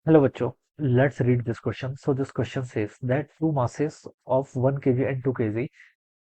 Hello, bachcho. Let's read this question. So this question says that two masses of 1 kg and 2 kg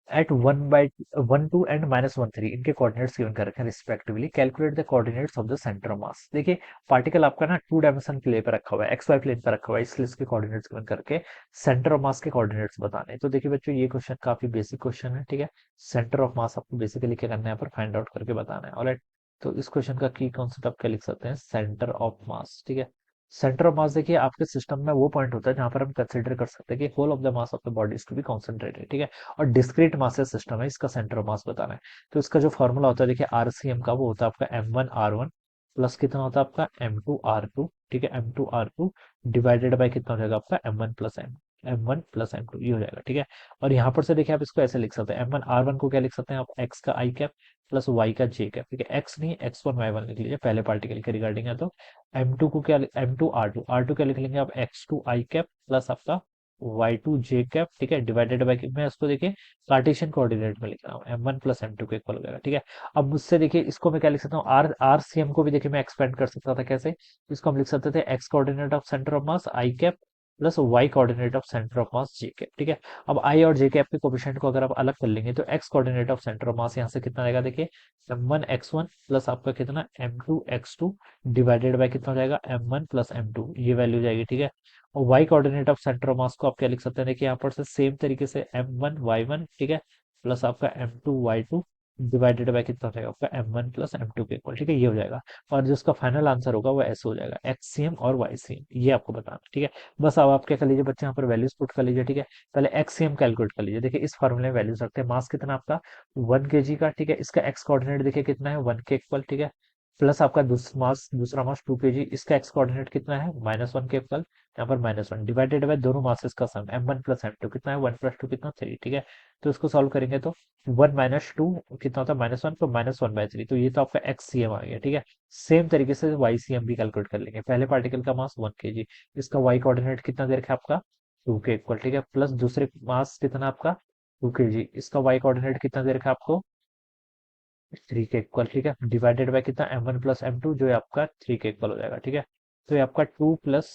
at 1 by 1 2 and -1 3 इनके coordinates given कर रखे हैं respectively. Calculate the coordinates of the centre of मास। देखिए particle आपका ना 2 dimension play पे रखा हुआ है, एक्स वाई प्लेन पे रखा हुआ है, इसलिए इसके कोऑर्डिनेट्स गिवन करके सेंटर ऑफ मास के कोऑर्डिनेट्स बताने हैं। तो देखिए बच्चों ये क्वेश्चन काफी बेसिक क्वेश्चन है, ठीक है। सेंटर ऑफ मास आपको बेसिकली क्या करना है, पर फाइंड आउट करके बताना है। ऑलराइट, तो इस क्वेश्चन का की कॉन्सेप्ट आप क्या लिख सकते हैं, सेंटर ऑफ मास, ठीक है। सेंटर ऑफ मास देखिए आपके सिस्टम में वो पॉइंट होता है जहां पर हम कंसिडर कर सकते हैं कि whole of the mass of the body is to be concentrated, ठीक है। और डिस्क्रीट मासेस सिस्टम है, इसका सेंटर ऑफ मास बताना है। तो इसका जो फॉर्मूला होता है देखिए आरसीएम का, वो होता है आपका M1 R1 प्लस कितना होता है आपका M2 R2, ठीक है। M2 R2 डिवाइडेड बाय कितना हो जाएगा आपका M1 plus M, M1 plus M2, ये हो जाएगा, ठीक है। और यहाँ पर से देखिए आप इसको ऐसे लिख सकते हैं, M1 R1 को क्या लिख सकते हैं आप, एक्स का आई कैप प्लस वाई का जे कैप, ठीक है। एक्स नहीं, X1 Y1 लिख लीजिए, पहले पार्टिकल के रिगार्डिंग है। तो M2 को क्या, M2 R2 क्या लिख लेंगे आप, X2 I कैप प्लस आपका Y2 J कैप, ठीक है, डिवाइडेड बाय, मैं इसको देखिए कार्टेशियन कोऑर्डिनेट में लिख रहा हूँ, M1 प्लस M2 के इक्वल हो जाएगा, ठीक है। अब मुझसे देखिए इसको मैं क्या लिख सकता हूँ, आर सी एम को भी देखिए मैं एक्सपेंड कर सकता था, कैसे, इसको हम लिख सकते थे X coordinate of centre of mass I cap plus Y coordinate of centre of mass J cap, ठीक है। अब आई और जे कैप के कोफिशिएंट को अगर आप अलग कर लेंगे तो x coordinate of centre of मास यहाँ से कितना आएगा, देखिए M1 X1 प्लस आपका कितना M2 X2 डिवाइडेड बाय कितना हो जाएगा M1 प्लस M2, ये वैल्यू जाएगी, ठीक है। और y coordinate of centre of मास को आप क्या लिख सकते हैं, देखिए यहाँ पर से सेम तरीके से M1 Y1, ठीक है, प्लस आपका M2 Y2 डिवाइडेड बाय कितना हो जाएगा आपका M1 प्लस M2 के इक्वल, ठीक है, ये हो जाएगा। और जो उसका फाइनल आंसर होगा वो ऐसे हो जाएगा, XCM और YCM, ये आपको बताना, ठीक है। बस अब आप क्या कर लीजिए बच्चे, यहाँ पर वैल्यूज पुट कर लीजिए, ठीक है। पहले XCM कैलकुलेट कर लीजिए, देखिए इस फॉर्मूले में वैल्यूज रखते हैं, मास कितना आपका 1 kg का, ठीक है। इसका एक्स कोऑर्डिनेट देखिए कितना है, 1 के इक्वल, ठीक है। प्लस आपका दूसरा मास 2 kg, इसका एक्स कोऑर्डिनेट कितना है, -1 के इक्वल, यहाँ पर -1 डिवाइडेड बाय दोनों मासेस का सम M1 प्लस M2 कितना है, 1 + 2 कितना 3, ठीक है। तो इसको सॉल्व करेंगे तो 1 - 2 कितना होता है, -1, तो -1/3, तो ये तो आपका XCM आ गया, ठीक है। सेम तरीके से YCM भी कैलकुलेट कर लेंगे, पहले पार्टिकल का मास 1 kg, इसका वाई कोऑर्डिनेट कितना दे रखा है आपका 2 के इक्वल, ठीक है, प्लस दूसरे मास कितना आपका 2 kg, इसका वाई कोऑर्डिनेट कितना दे रखा है आपको 3 के इक्वल, ठीक है, डिवाइडेड बाय कितना M1 प्लस M2 जो है आपका 3 के इक्वल हो जाएगा, ठीक है। तो ये आपका 2 +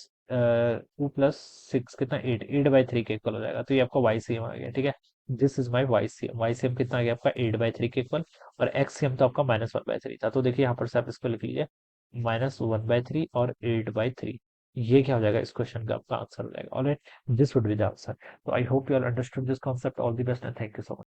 6 कितना 8/3 के इक्वल हो जाएगा, तो ये आपका YCM आ गया, ठीक है। This is my YCM, YCM कितना आ गया आपका 8/3 के इक्वल, और XCM तो आपका -1/3 था। तो देखिए यहाँ पर से आप इसको लिख लीजिए -1/3 और 8/3, ये क्या हो जाएगा, इस क्वेश्चन का आपका आंसर हो जाएगा। Alright, this would be the answer. तो I hope you all understood this concept, all the best and thank you so much.